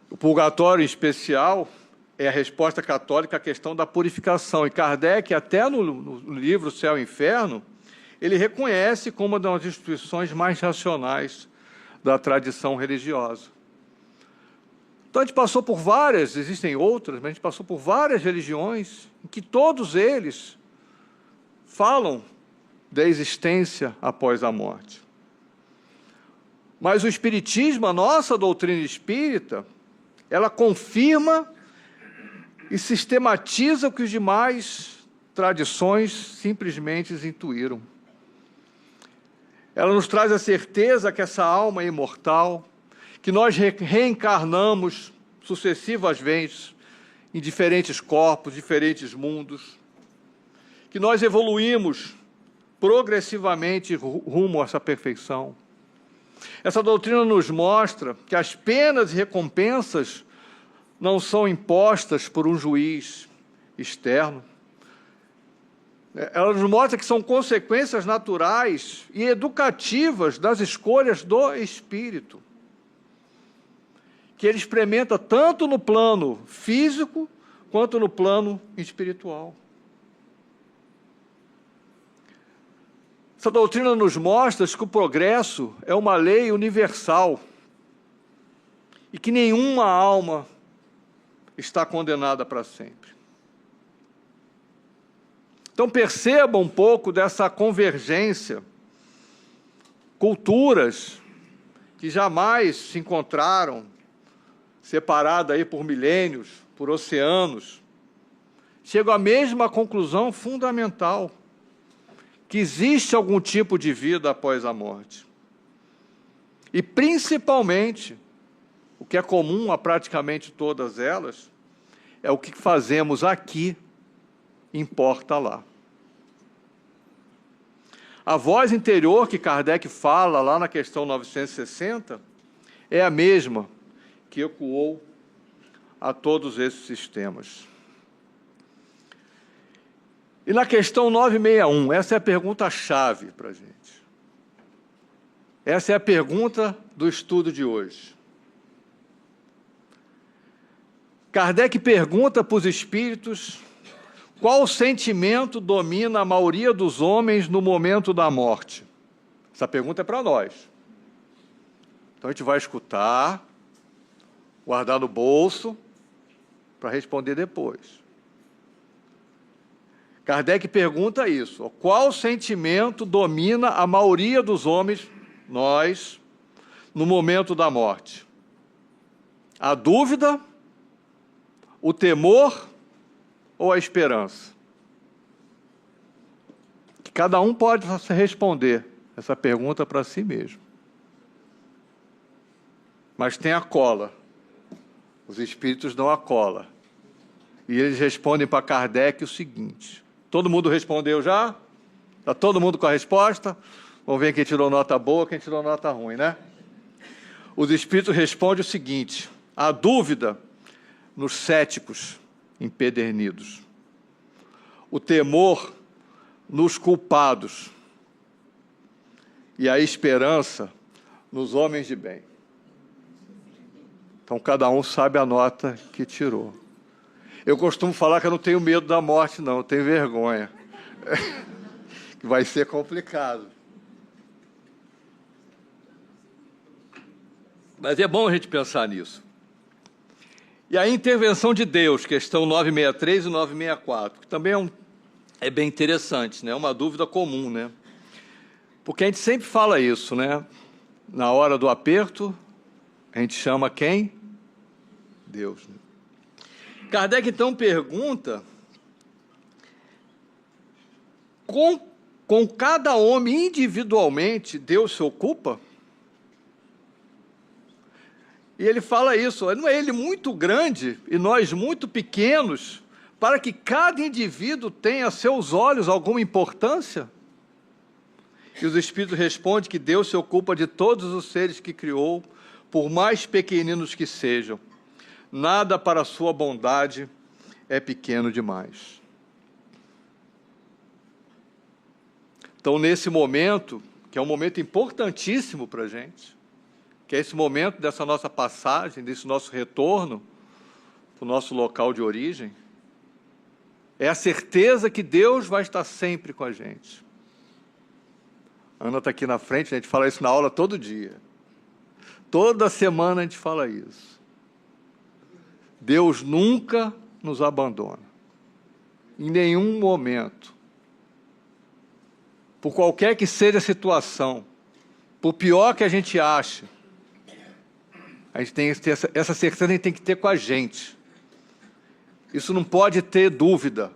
O purgatório, em especial, é a resposta católica à questão da purificação. E Kardec, até no livro Céu e Inferno, ele reconhece como uma das instituições mais racionais da tradição religiosa. Então, a gente passou por várias, existem outras, mas a gente passou por várias religiões em que todos eles falam da existência após a morte. Mas o Espiritismo, a nossa doutrina espírita, ela confirma e sistematiza o que os demais tradições simplesmente intuíram. Ela nos traz a certeza que essa alma é imortal, que nós reencarnamos sucessivas vezes em diferentes corpos, diferentes mundos, que nós evoluímos progressivamente rumo a essa perfeição. Essa doutrina nos mostra que as penas e recompensas não são impostas por um juiz externo. Ela nos mostra que são consequências naturais e educativas das escolhas do espírito, que ele experimenta tanto no plano físico quanto no plano espiritual. Essa doutrina nos mostra que o progresso é uma lei universal e que nenhuma alma está condenada para sempre. Então perceba um pouco dessa convergência, culturas que jamais se encontraram, separadas aí por milênios, por oceanos, chegam à mesma conclusão fundamental, que existe algum tipo de vida após a morte. E, principalmente, o que é comum a praticamente todas elas, é o que fazemos aqui, importa lá. A voz interior que Kardec fala lá na questão 960 é a mesma que ecoou a todos esses sistemas. E na questão 961, essa é a pergunta-chave para a gente. Essa é a pergunta do estudo de hoje. Kardec pergunta para os espíritos qual sentimento domina a maioria dos homens no momento da morte. Essa pergunta é para nós. Então a gente vai escutar, guardar no bolso, para responder depois. Kardec pergunta isso: qual sentimento domina a maioria dos homens, nós, no momento da morte? A dúvida, o temor ou a esperança? Que cada um pode responder essa pergunta para si mesmo. Mas tem a cola. Os espíritos dão a cola. E eles respondem para Kardec o seguinte: todo mundo respondeu já? Está todo mundo com a resposta? Vamos ver quem tirou nota boa, quem tirou nota ruim, né? Os espíritos respondem o seguinte: a dúvida nos céticos empedernidos, o temor nos culpados e a esperança nos homens de bem. Então, cada um sabe a nota que tirou. Eu costumo falar que eu não tenho medo da morte, não, eu tenho vergonha. Que vai ser complicado. Mas é bom a gente pensar nisso. E a intervenção de Deus, questão 963 e 964, que também é bem interessante, né? Uma dúvida comum, né? Porque a gente sempre fala isso, né? Na hora do aperto, a gente chama quem? Deus. Né? Kardec, então, pergunta com cada homem individualmente, Deus se ocupa? E ele fala isso: não é ele muito grande e nós muito pequenos para que cada indivíduo tenha a seus olhos alguma importância? E os Espíritos respondem que Deus se ocupa de todos os seres que criou, por mais pequeninos que sejam. Nada para a sua bondade é pequeno demais. Então, nesse momento, que é um momento importantíssimo para a gente, que é esse momento dessa nossa passagem, desse nosso retorno para o nosso local de origem, é a certeza que Deus vai estar sempre com a gente. A Ana está aqui na frente, a gente fala isso na aula todo dia. Toda semana a gente fala isso. Deus nunca nos abandona, em nenhum momento. Por qualquer que seja a situação, por pior que a gente ache, a gente tem que ter essa certeza, a gente tem que ter com a gente. Isso não pode ter dúvida.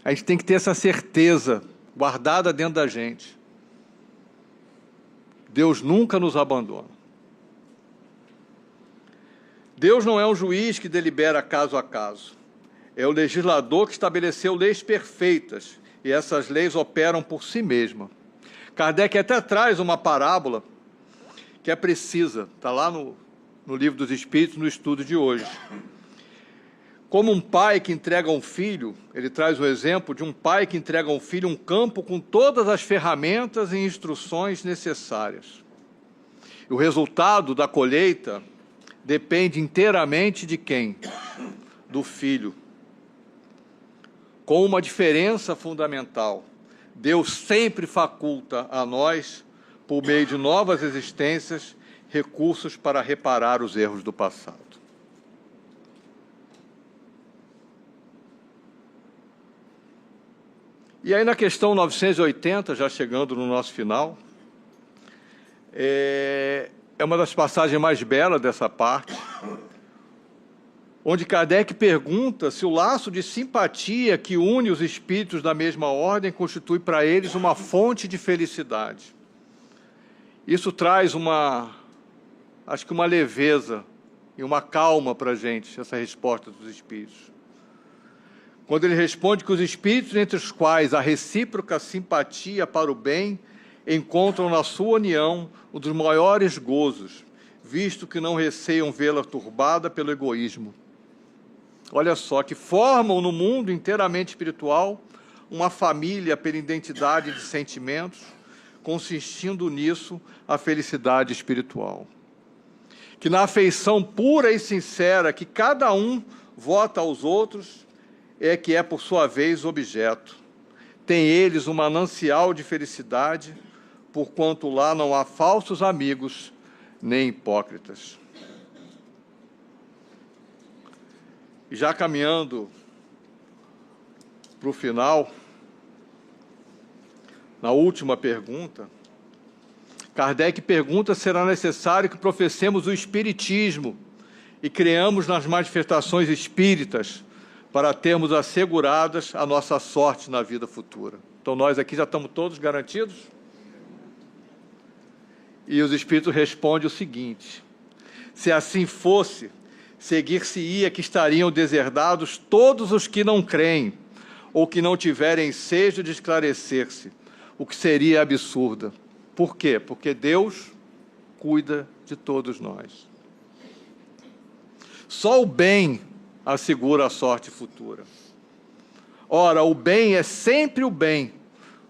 A gente tem que ter essa certeza guardada dentro da gente. Deus nunca nos abandona. Deus não é um juiz que delibera caso a caso. É o legislador que estabeleceu leis perfeitas, e essas leis operam por si mesmas. Kardec até traz uma parábola que é precisa, está lá no Livro dos Espíritos, no estudo de hoje. Como um pai que entrega a um filho, ele traz o exemplo de um pai que entrega a um filho um campo com todas as ferramentas e instruções necessárias. E o resultado da colheita depende inteiramente de quem? Do filho. Com uma diferença fundamental. Deus sempre faculta a nós, por meio de novas existências, recursos para reparar os erros do passado. E aí, na questão 980, já chegando no nosso final, é uma das passagens mais belas dessa parte, onde Kardec pergunta se o laço de simpatia que une os espíritos da mesma ordem constitui para eles uma fonte de felicidade. Isso traz acho que uma leveza e uma calma para a gente, essa resposta dos espíritos. Quando ele responde que os espíritos entre os quais a recíproca simpatia para o bem encontram na sua união um dos maiores gozos, visto que não receiam vê-la turbada pelo egoísmo. Olha só, que formam no mundo inteiramente espiritual uma família pela identidade de sentimentos, consistindo nisso a felicidade espiritual. Que na afeição pura e sincera que cada um vota aos outros, que é, por sua vez, objeto. Tem eles um manancial de felicidade, porquanto lá não há falsos amigos, nem hipócritas. Já caminhando para o final, na última pergunta, Kardec pergunta se será necessário que professemos o espiritismo e creamos nas manifestações espíritas para termos asseguradas a nossa sorte na vida futura. Então, nós aqui já estamos todos garantidos? E os espíritos respondem o seguinte: se assim fosse, seguir-se-ia que estariam deserdados todos os que não creem, ou que não tiverem ensejo de esclarecer-se, o que seria absurda. Por quê? Porque Deus cuida de todos nós. Só o bem assegura a sorte futura. Ora, o bem é sempre o bem,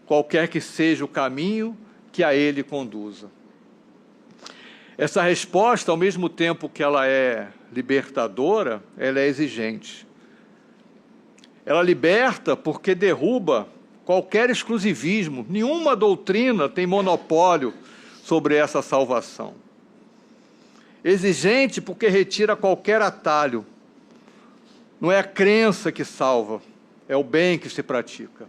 qualquer que seja o caminho que a ele conduza. Essa resposta, ao mesmo tempo que ela é libertadora, ela é exigente. Ela liberta porque derruba qualquer exclusivismo. Nenhuma doutrina tem monopólio sobre essa salvação. Exigente porque retira qualquer atalho. Não é a crença que salva, é o bem que se pratica.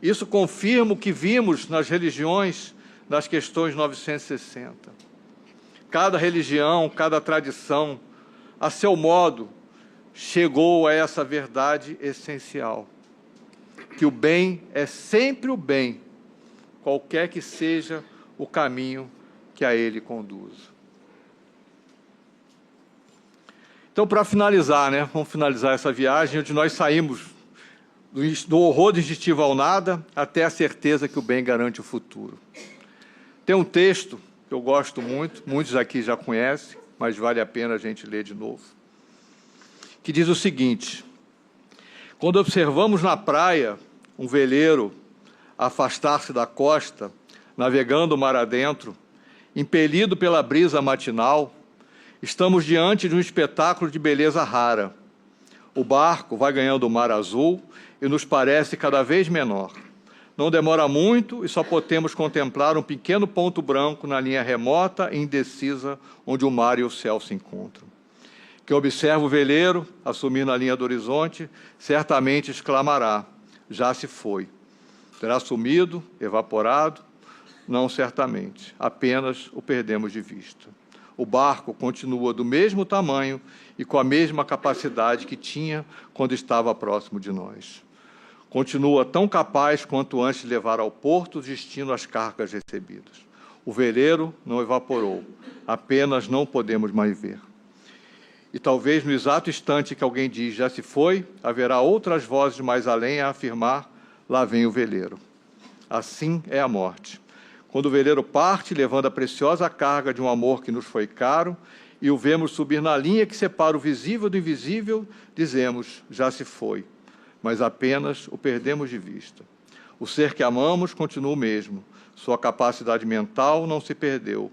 Isso confirma o que vimos nas religiões, nas questões 960. Cada religião, cada tradição, a seu modo, chegou a essa verdade essencial, que o bem é sempre o bem, qualquer que seja o caminho que a ele conduz. Então, para finalizar, vamos finalizar essa viagem, onde nós saímos do horror instintivo ao nada até a certeza que o bem garante o futuro. Tem um texto que eu gosto muito, muitos aqui já conhecem, mas vale a pena a gente ler de novo, que diz o seguinte: quando observamos na praia um veleiro afastar-se da costa, navegando o mar adentro, impelido pela brisa matinal, estamos diante de um espetáculo de beleza rara. O barco vai ganhando o mar azul e nos parece cada vez menor. Não demora muito e só podemos contemplar um pequeno ponto branco na linha remota e indecisa onde o mar e o céu se encontram. Quem observa o veleiro assumir na linha do horizonte, certamente exclamará: já se foi. Terá sumido, evaporado? Não, certamente. Apenas o perdemos de vista. O barco continua do mesmo tamanho e com a mesma capacidade que tinha quando estava próximo de nós. Continua tão capaz quanto antes de levar ao porto o destino as cargas recebidas. O veleiro não evaporou, apenas não podemos mais ver. E talvez no exato instante que alguém diz, já se foi, haverá outras vozes mais além a afirmar, lá vem o veleiro. Assim é a morte. Quando o veleiro parte, levando a preciosa carga de um amor que nos foi caro, e o vemos subir na linha que separa o visível do invisível, dizemos, já se foi, mas apenas o perdemos de vista. O ser que amamos continua o mesmo, sua capacidade mental não se perdeu,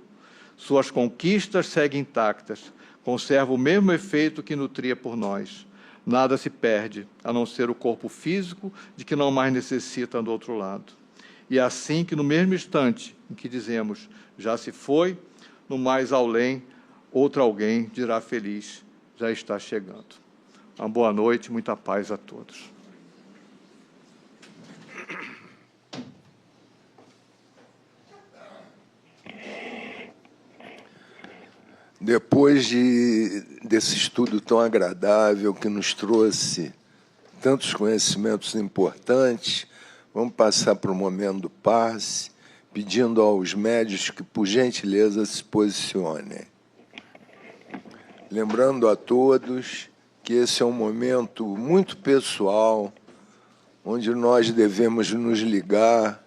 suas conquistas seguem intactas, conserva o mesmo efeito que nutria por nós. Nada se perde, a não ser o corpo físico de que não mais necessita do outro lado. E é assim que, no mesmo instante em que dizemos, já se foi, no mais além, outro alguém dirá feliz, já está chegando. Uma boa noite, muita paz a todos. Depois desse estudo tão agradável, que nos trouxe tantos conhecimentos importantes, vamos passar para o momento do passe, pedindo aos médios que, por gentileza, se posicionem. Lembrando a todos que esse é um momento muito pessoal, onde nós devemos nos ligar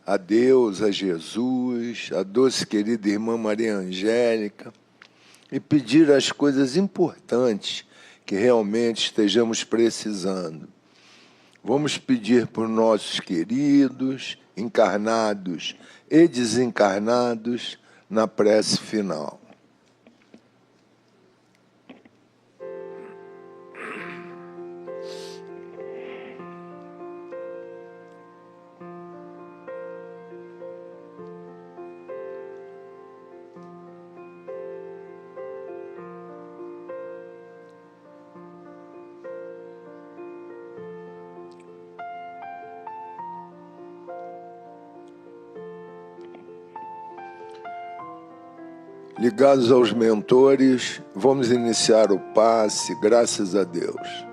a Deus, a Jesus, a doce querida irmã Maria Angélica, e pedir as coisas importantes que realmente estejamos precisando. Vamos pedir por nossos queridos, encarnados e desencarnados, na prece final. Ligados aos mentores, vamos iniciar o passe, graças a Deus.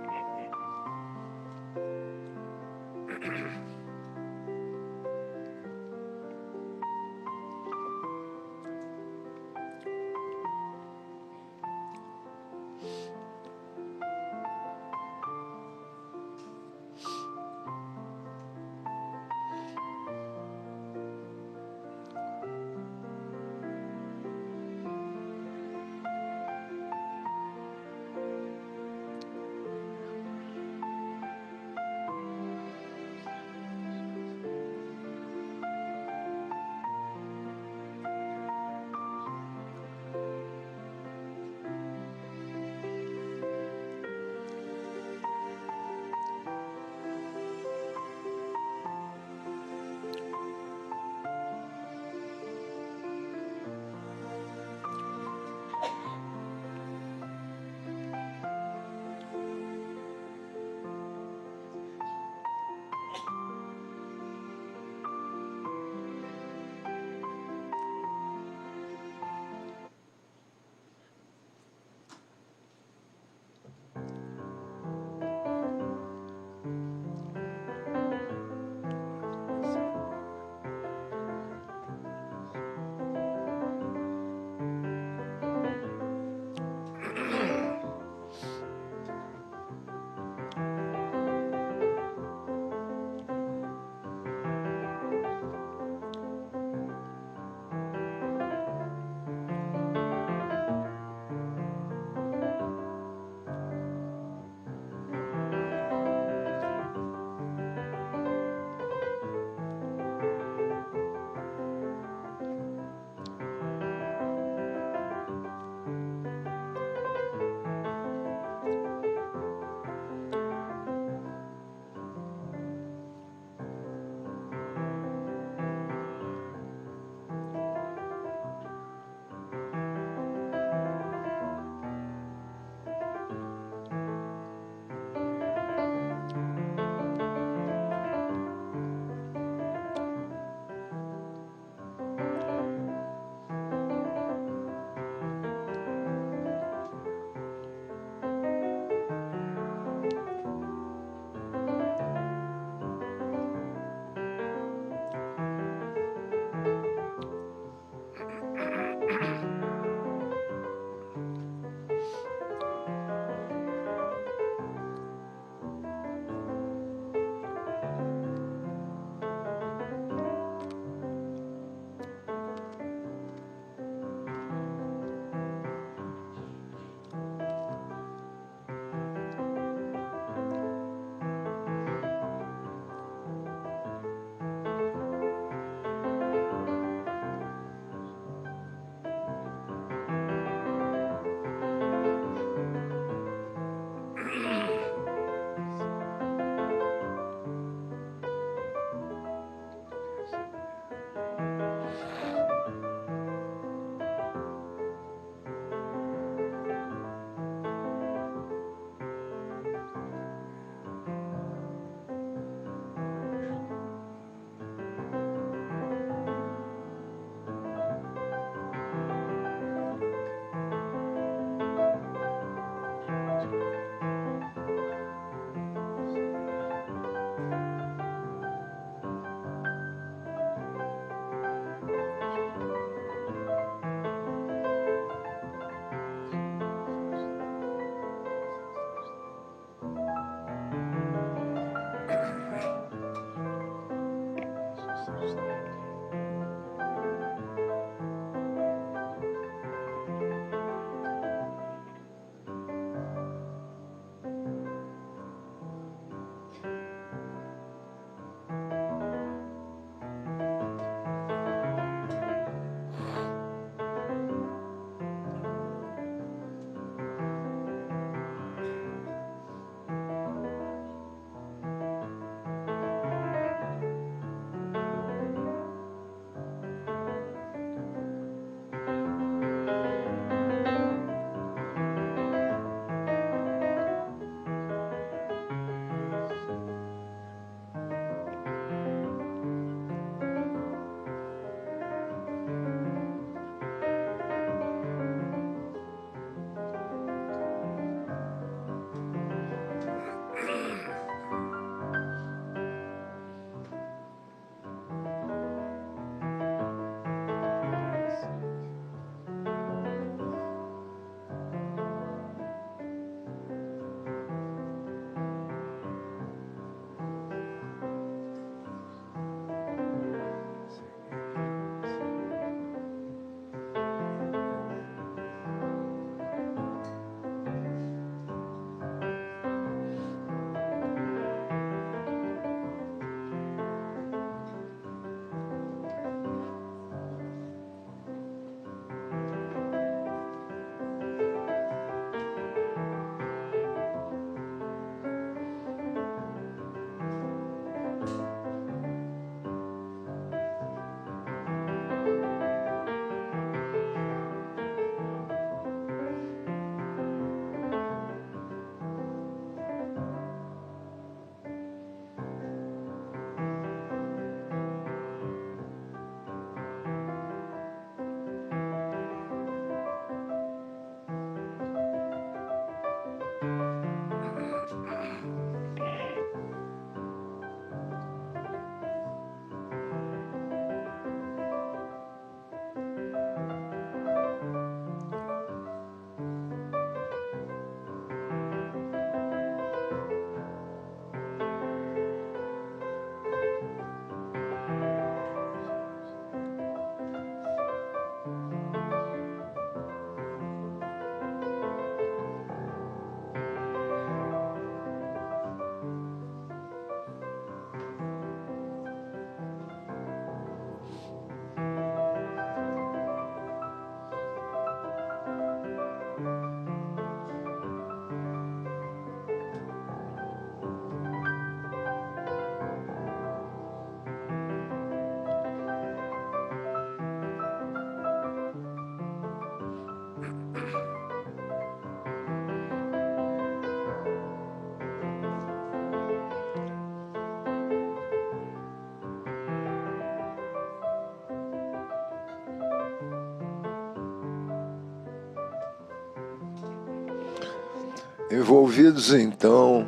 envolvidos então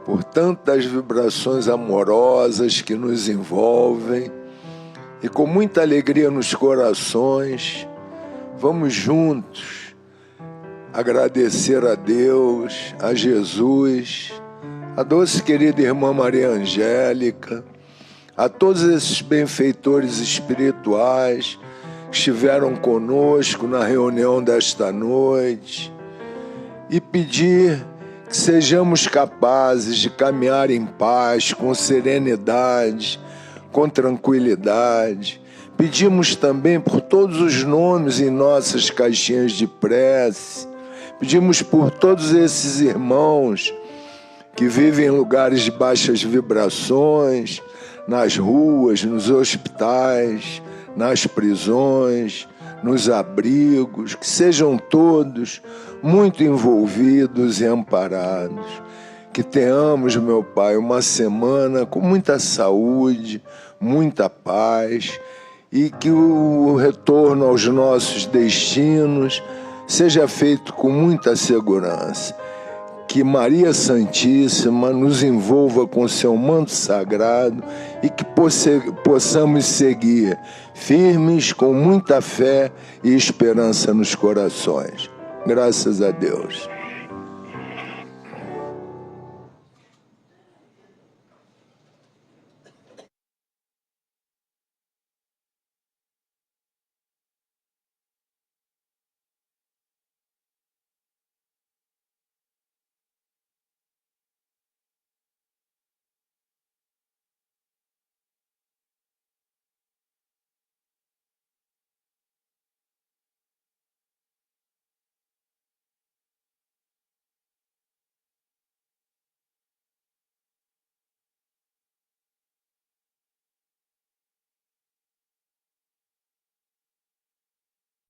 por tantas vibrações amorosas que nos envolvem, e com muita alegria nos corações, vamos juntos agradecer a Deus, a Jesus, a doce querida irmã Maria Angélica, a todos esses benfeitores espirituais que estiveram conosco na reunião desta noite, e pedir que sejamos capazes de caminhar em paz, com serenidade, com tranquilidade. Pedimos também por todos os nomes em nossas caixinhas de prece. Pedimos por todos esses irmãos que vivem em lugares de baixas vibrações, nas ruas, nos hospitais, nas prisões, nos abrigos, que sejam todos muito envolvidos e amparados. Que tenhamos, meu Pai, uma semana com muita saúde, muita paz, e que o retorno aos nossos destinos seja feito com muita segurança. Que Maria Santíssima nos envolva com seu manto sagrado e que possamos seguir firmes, com muita fé e esperança nos corações. Graças a Deus.